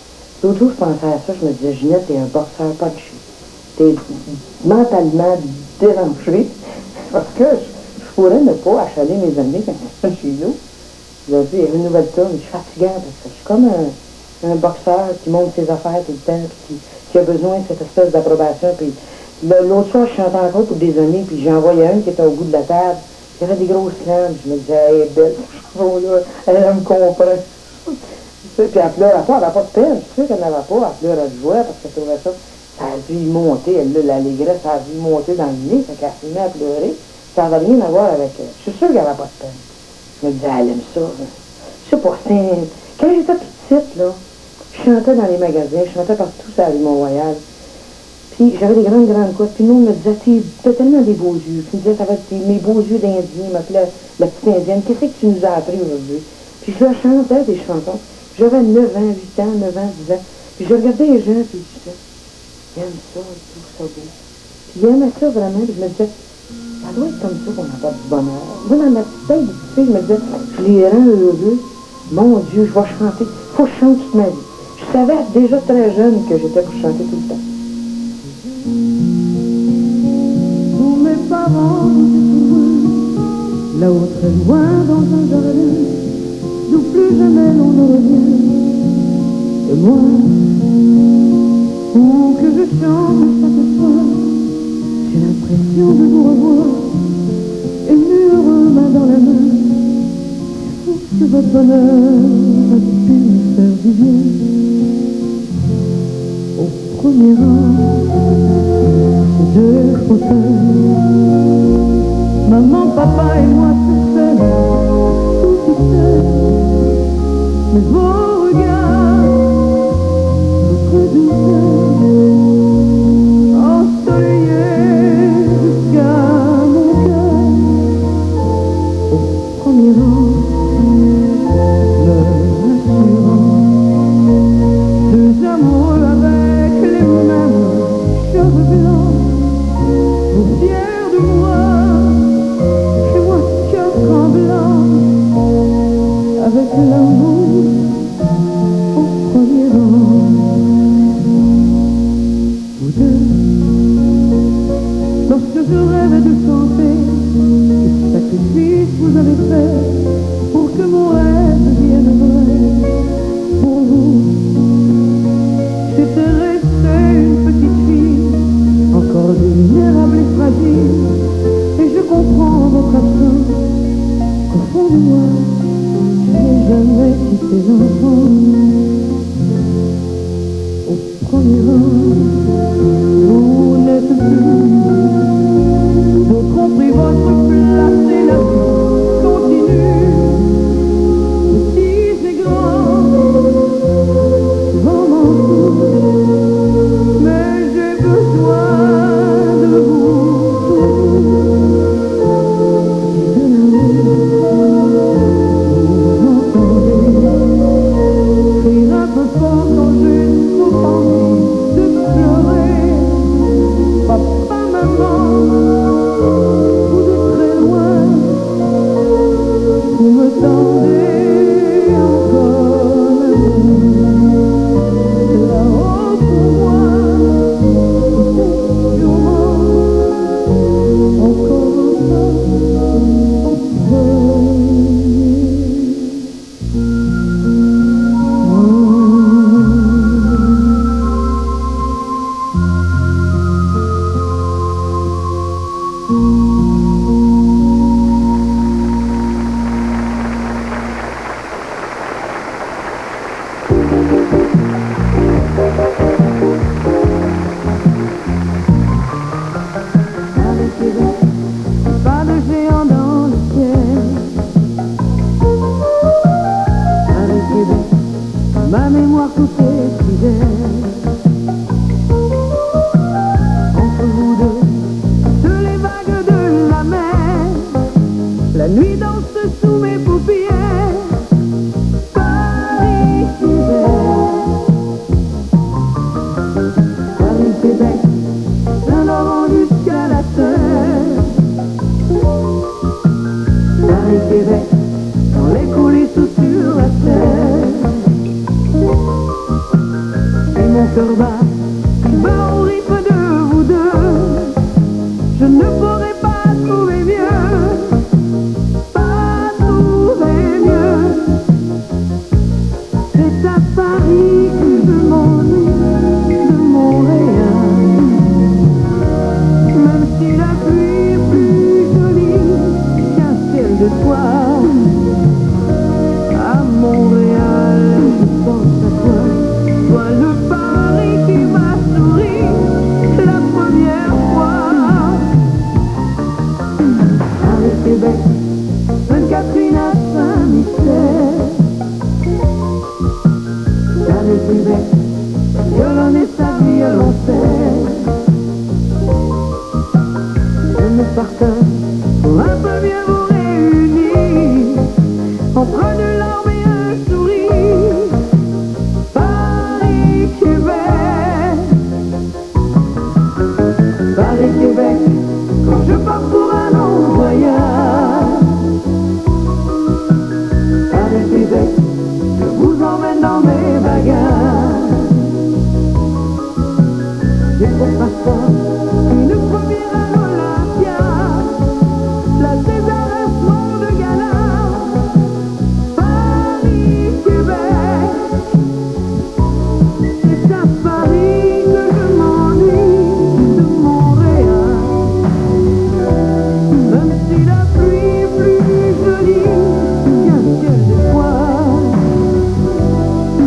L'autre jour, je pensais à ça, je me disais, Ginette, t'es un boxeur punché. T'es mentalement dérangé, parce que je pourrais ne pas achaler mes amis quand ils sont chez nous. Je leur dis, il y a une nouvelle tune, je suis fatiguant, parce que je suis comme un boxeur qui monte ses affaires tout le temps, puis qui a besoin de cette espèce d'approbation. Puis l'autre soir, je chantais encore pour des amis, puis j'en voyais un qui était au bout de la table, qui avait des grosses lames, je me disais, elle est belle, elle me comprend. Puis elle pleurait pas, elle n'avait pas de peine, je suis sûr qu'elle n'avait pas, elle pleurait de joie parce qu'elle trouvait ça, ça a dû y monter, l'allégresse, ça a dû y monter dans le nez, fait qu'elle s'est mise à pleurer, ça n'avait rien à voir avec elle. Je suis sûr qu'elle n'avait pas de peine. Je me disais, elle aime ça. Je sais pas, quand j'étais toute petite, là, je chantais dans les magasins, je chantais partout sur la rue Mont-Royal. Puis j'avais des grandes couettes, puis nous, on me disait, t'as tellement des beaux yeux. Puis me disait, t'avais mes beaux yeux d'Indien, il m'appelait la petite Indienne, qu'est-ce que tu nous as appris aujourd'hui? Puis je leur chantais des chansons. J'avais 9 ans, 8 ans, 9 ans, 10 ans. Puis je regardais les gens, puis je disais, ils aiment ça, ils trouvent ça beau. Puis ils aimaient ça vraiment, puis je me disais, ça doit être comme ça qu'on apporte du bonheur. Moi, dans ma petite tête, je me disais, je les rends heureux. Mon Dieu, je vais chanter. Faut que je chante toute ma vie. Je savais déjà très jeune que j'étais pour chanter tout le temps. Pour mes parents, là-haut très loin dans un jardin, d'où plus jamais l'on ne revient. Et moi, où que je chante chaque soir, j'ai l'impression de vous revoir, ému heureux main dans la main. C'est fou que votre bonheur a pu me faire du bien. Au premier rang, ces 2 fauteuils, maman, papa et moi tout seuls, tout seul. Mais vos regards, votre douceur, ensoleillés jusqu'à mon cœur. Au premier rang, le rassurant, 2 amoureux avec les mêmes cheveux blancs, vous fiers de moi, chez moi cœur tremblant, avec l'amour au premier rang. Vous 2, lorsque je rêvais de chanter, quel sacrifice vous avez fait pour que mon rêve devienne vrai. Pour vous, j'étais restée une petite fille, encore vulnérable et fragile, et je comprends votre absence. ma mémoire tout est fidèle. Entre vous deux, de les vagues de la mer, la nuit danse sous mes paupières. Paris, Québec, d'un Laurent jusqu'à la terre. Paris, Québec, dans les coulisses ou sur la terre. Et mon cœur bat au rythme de vous deux. Je ne pourrais pas trouver mieux, pas trouver mieux. C'est à Paris que je m'ennuie de Montréal. Même si la pluie est plus jolie qu'un ciel de soir. À Montréal, je pense à toi. Toi le Paris qui m'a souri la première fois. Paris, Québec, Sainte-Catherine à Saint-Michel. Paris, Québec, violon et sa violoncelle. Je me partage pour un peu mieux vous réunir entre deux larmes et un sourire. Paris, Québec, Paris, Québec, quand je pars pour un long voyage. Paris, Québec, je vous emmène dans mes bagages. J'ai pour passeport une première à l'Olympia, la César Esmond de Gala. Paris, Québec, c'est à Paris que je m'ennuie de Montréal. Même si la pluie est plus jolie qu'un ciel d'étoiles.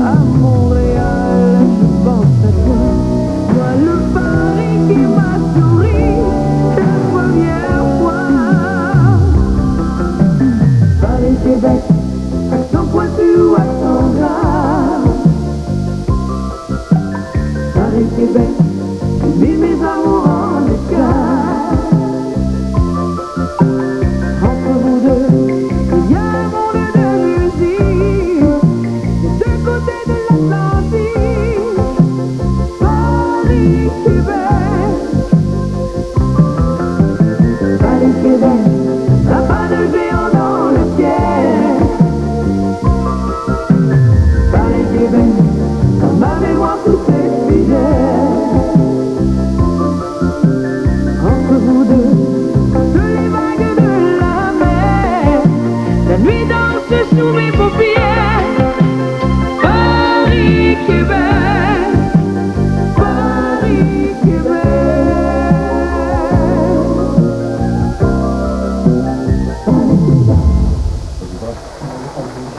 À Montréal, je pense à toi. Toi le Paris qui m'a souri la première fois. Paris, Québec, accent pointu ou accent grave. Paris, Québec, j'ai mis mes amours en escale. Entre vous deux, il y a un monde de musique des deux côtés de l'Atlantique. Paris, Québec, Paris, Québec, un pas de géant dans le ciel. Paris, Québec, dans ma mémoire tout est fidèle. Entre vous deux, de les vagues de la mer, la nuit danse sous mes paupières. Paris, Québec, Paris, Québec.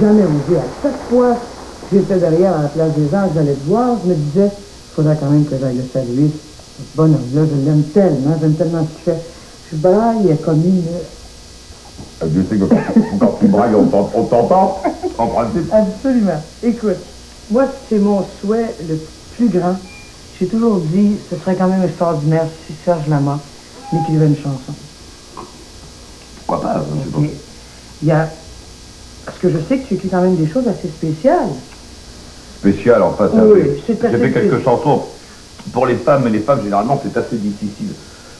Jamais osé. À chaque fois que j'étais derrière à la place des Anges, j'allais te voir, je me disais, il faudrait quand même que j'aille le saluer. Ce bonhomme-là, je l'aime tellement, j'aime tellement ce qu'il fait. Je braille comme une... Dieu sait que quand tu brailles, on t'entend, en principe. Absolument. Écoute, moi, c'est mon souhait le plus grand. J'ai toujours dit, ce serait quand même extraordinaire si Serge Lama m'écrivait une chanson. Pourquoi pas, je sais pas. Et il y a... Parce que je sais que tu écris quand même des choses assez spéciales. Spécial, en fait. Oui, J'ai c'est assez fait quelques spécial. chansons pour les femmes, mais les femmes, généralement, c'est assez difficile.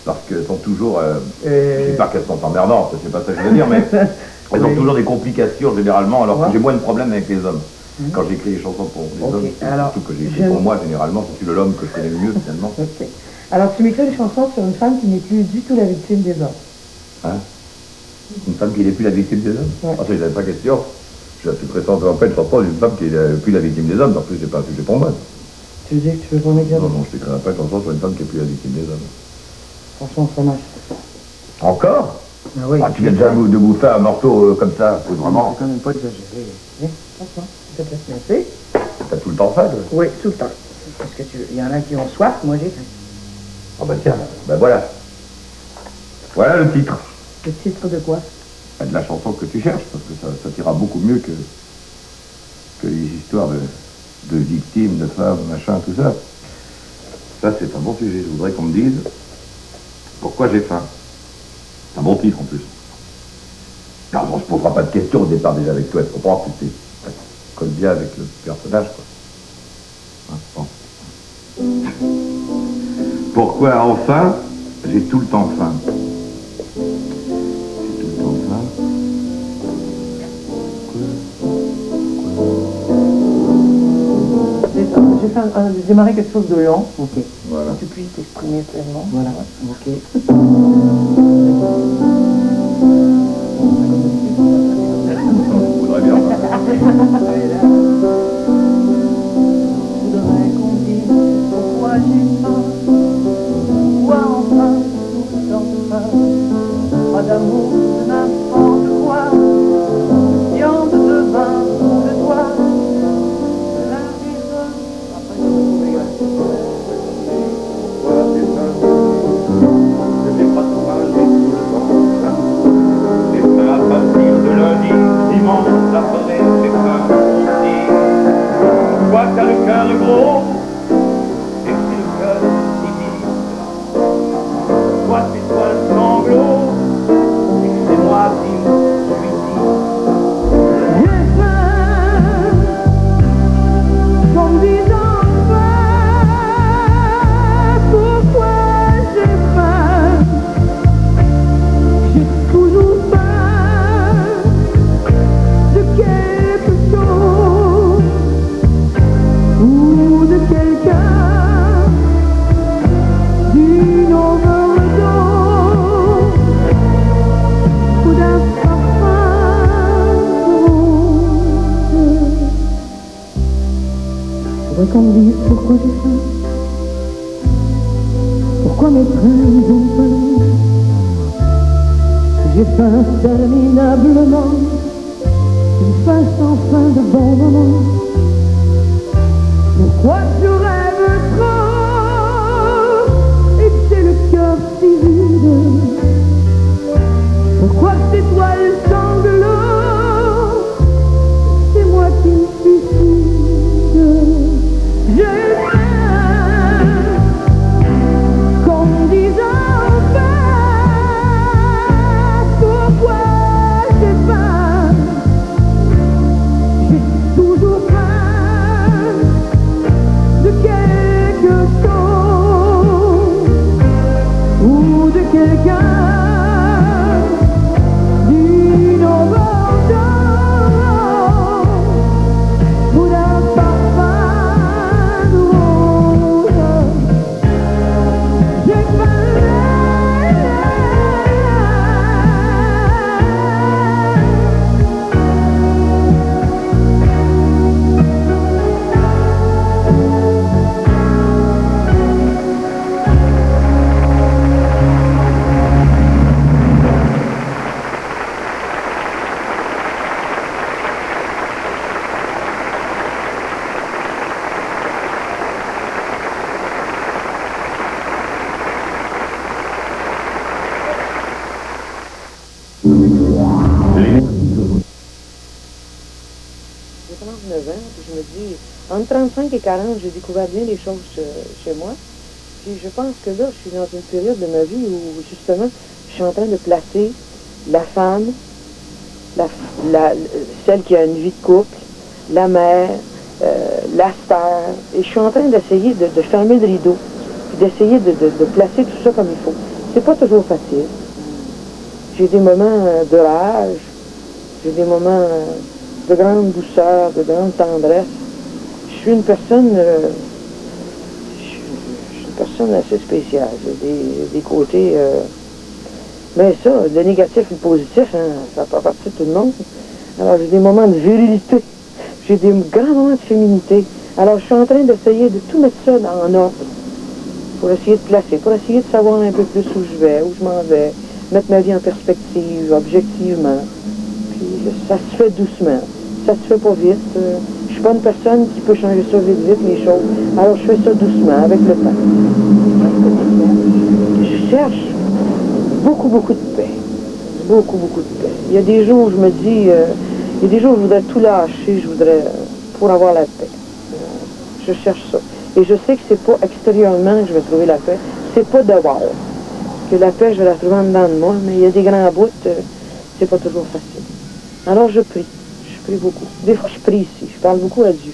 Parce qu'elles sont toujours... Je dis pas qu'elles sont emmerdantes, c'est pas ça que je veux dire, mais elles ont toujours des complications, généralement, alors que j'ai moins de problèmes avec les hommes. Quand j'écris les chansons pour les hommes, c'est surtout que j'écris pour moi, généralement, je suis l'homme que je connais le mieux, finalement. Ok. Alors, tu m'écris des chansons sur une femme qui n'est plus du tout la victime des hommes. Hein? Une femme qui n'est plus la victime des hommes? Ouais. Ah, ça, il n'avait pas question. Je suis très en fait, une chanson d'une femme qui n'est plus la victime des hommes. En plus, c'est pas un sujet pour moi. Tu veux dire que tu veux qu'on écrive? Non, non, je t'écrirai pas une chanson sur une femme qui n'est plus la victime des hommes. Franchement, ça marche. Encore? Ah oui. Ah, tu viens déjà de bouffer un morceau comme ça, c'est vraiment... C'est quand même pas exagéré. Viens, franchement, s'il te plaît. Merci. T'as tout le temps ça, toi? Oui, tout le temps. Parce que il y en a qui ont soif, moi j'ai faim. Ah bah tiens, bah voilà. Voilà le titre. Le titre de quoi? De la chanson que tu cherches, parce que ça t'ira beaucoup mieux que les histoires de victimes, de femmes, machin, tout ça. Ça, c'est un bon sujet. Je voudrais qu'on me dise pourquoi j'ai faim. C'est un bon titre en plus. Alors, on ne se posera pas de questions au départ déjà avec toi. Tu comprends que ça colle bien avec le personnage, quoi. Hein, bon. Pourquoi enfin j'ai tout le temps faim? J'ai tout le temps faim. J'ai fait démarrer quelque chose de long. Ok. Voilà. Tu puisses t'exprimer pleinement. Voilà. Ok. On voudrait bien. Je voudrais qu'on dise pourquoi j'ai faim. Pourquoi enfin tout le temps faim. Pas d'amour, de n'importe quoi. Viande de vin ou de toi. T'as le cœur gros, et si le cœur si vide, toi c'est toi le sanglot, et c'est moi qui suis dit. J'ai faim, comme des enfants. Pourquoi j'ai faim? J'ai toujours faim de quelque chose ou de quelqu'un, d'une overdose ou d'un parfum de rose. Faudrait qu'on me dise pourquoi j'ai faim, pourquoi mes trains vont pas loin. J'ai faim interminablement, une faim sans fin de bons moments. Pourquoi je rêve trop et que j'ai le cœur si vide? Pourquoi c'est toi le sanglot? C'est moi qui me suicide. J'ai faim, qu'on me dise enfin pourquoi j'ai faim. J'ai toujours faim de quelque chose ou de quelqu'un, d'une overdose ou d'un parfum de rose. J'ai faim. J'ai 39 ans, puis je me dis, entre 35 et 40, j'ai découvert bien des choses chez moi. Puis je pense que là, je suis dans une période de ma vie où, justement, je suis en train de placer la femme, celle qui a une vie de couple, la mère, la star, et je suis en train d'essayer de fermer le rideau, puis d'essayer de placer tout ça comme il faut. C'est pas toujours facile. J'ai des moments de rage, j'ai des moments de grande douceur, de grande tendresse. Je suis une personne, assez spéciale. J'ai des côtés, mais ça, le négatif et le positif, hein, ça fait partie de tout le monde. Alors j'ai des moments de virilité, j'ai des grands moments de féminité. Alors je suis en train d'essayer de tout mettre ça en ordre, pour essayer de placer, pour essayer de savoir un peu plus où je vais, où je m'en vais, mettre ma vie en perspective, objectivement. Puis ça se fait doucement, ça se fait pas vite. Je suis pas une personne qui peut changer ça vite, les choses. Alors je fais ça doucement, avec le temps. Je cherche beaucoup de paix. Beaucoup de paix. Il y a des jours où je me dis, il y a des jours où je voudrais tout lâcher, pour avoir la paix. Je cherche ça. Et je sais que c'est pas extérieurement que je vais trouver la paix, c'est pas dehors. Que la paix, je vais la trouver en dedans de moi, mais il y a des grands bouts, c'est pas toujours facile. Alors je prie beaucoup. Des fois, je prie ici, je parle beaucoup à Dieu.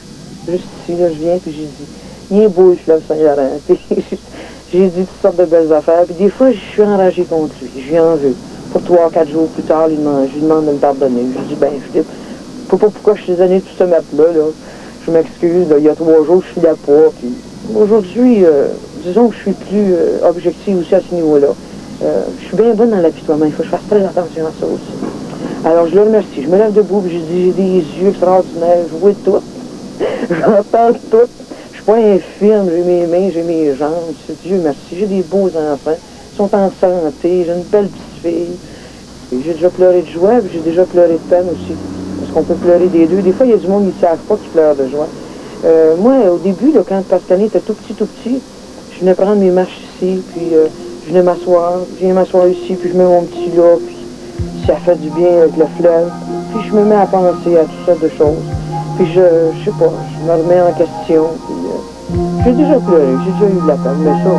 Juste ici, là, je viens, puis j'ai dit, il est beau le fleuve Saint-Laurent. J'ai dit toutes sortes de belles affaires, puis des fois, je suis enragé contre lui, je lui en veux. Pour 3 ou 4 jours plus tard, je lui demande de me pardonner. Je dis, ben, je sais pas pourquoi je suis donné tout ce matin-là, je m'excuse, il y a 3 jours, je suis là pas, puis aujourd'hui, disons que je suis plus objective aussi à ce niveau-là. Je suis bien bonne dans l'apitoiement, il faut que je fasse très attention à ça aussi. Alors, je le remercie. Je me lève debout, puis je dis, j'ai des yeux extraordinaires, je vois tout. J'entends tout. Je suis pas infirme, j'ai mes mains, j'ai mes jambes. Dieu merci. J'ai des beaux enfants. Ils sont en santé. J'ai une belle petite fille. Et j'ai déjà pleuré de joie, puis j'ai déjà pleuré de peine aussi. Parce qu'on peut pleurer des deux. Des fois, il y a du monde qui ne savent pas qu'ils pleurent de joie. Moi, au début, là, quand Pascaline était tout petit, je venais prendre mes marches ici, puis je venais m'asseoir. Je viens m'asseoir ici, puis je mets mon petit là, puis ça fait du bien avec le fleuve. Puis je me mets à penser à toutes sortes de choses. Puis je sais pas, je me remets en question. Puis j'ai déjà pleuré, j'ai déjà eu de la peine, mais ça.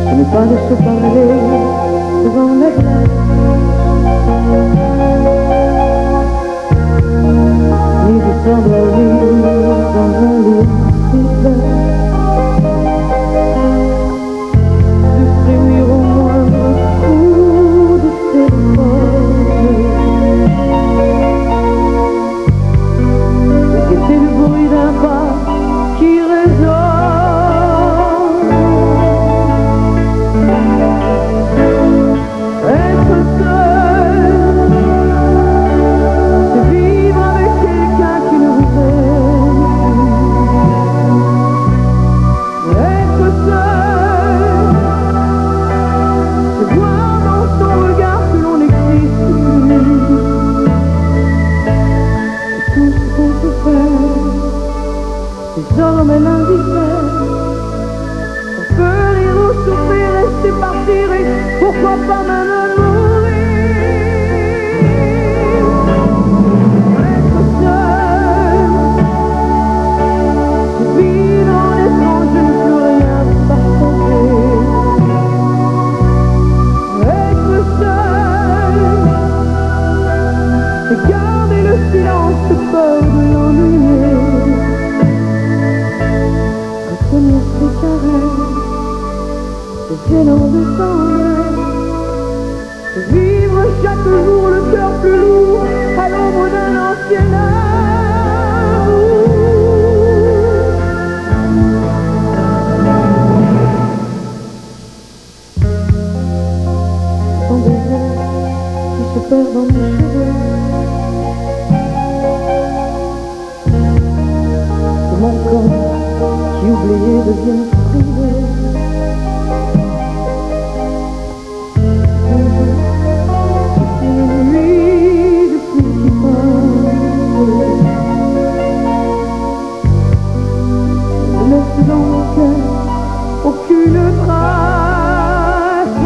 Ce n'est pas de se parler devant la glace, ni de s'endormir dans un lit si plat. Pourquoi pas même mourir? Être seul, c'est vivre dans l'étrange, je ne peux rien partager. Être seul, c'est garder le silence, c'est peur de l'ennuyer. Retenir ses caresses, ses élans de tendresse. Vivre chaque jour le cœur plus lourd à l'ombre d'un ancien amour. Son baiser qui se perd dans mes cheveux, c'est mon corps qui oublié devient privé. Aucune trace.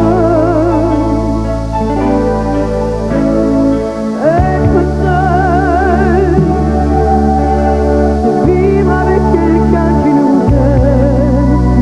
Être seul, c'est vivre avec quelqu'un qui nous aime.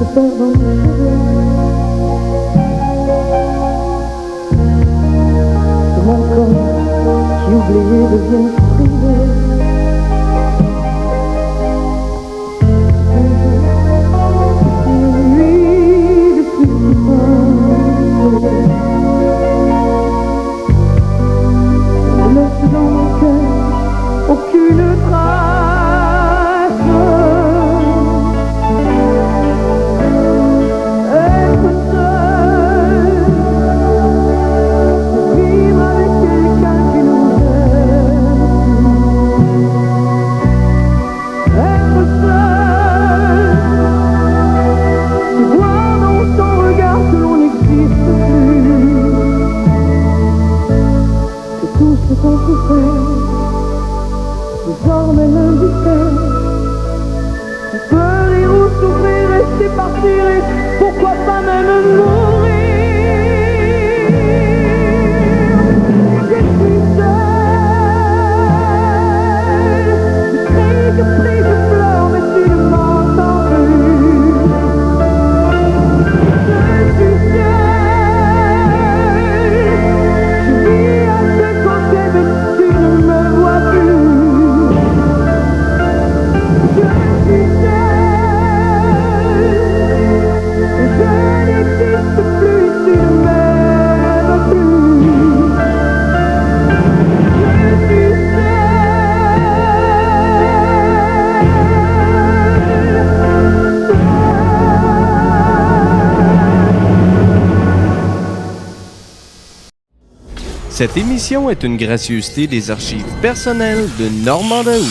se perd dans mes cheveux. C'est mon corps qui oublié devient frileux. Une nuit de pluie qui passe, je laisse dans mon cœur aucune trace. Être seul, vivre avec quelqu'un qui nous aime. Être seul, c'est voir dans son regard que l'on n'existe plus. C'est tout ce qu'on peut faire. Désormais l'indiffère. On peut rire ou souffrir, rester partir et pourquoi pas même mourir. Je suis seule. Je prie, je pleure, mais tu ne m'entends plus. Je suis seule. Je vis à tes côtés, mais tu ne me vois plus. Je suis seule, je n'existe plus, tu ne m'aimes plus. Je suis Cette émission est une gracieuseté des archives personnelles de Normand Daou.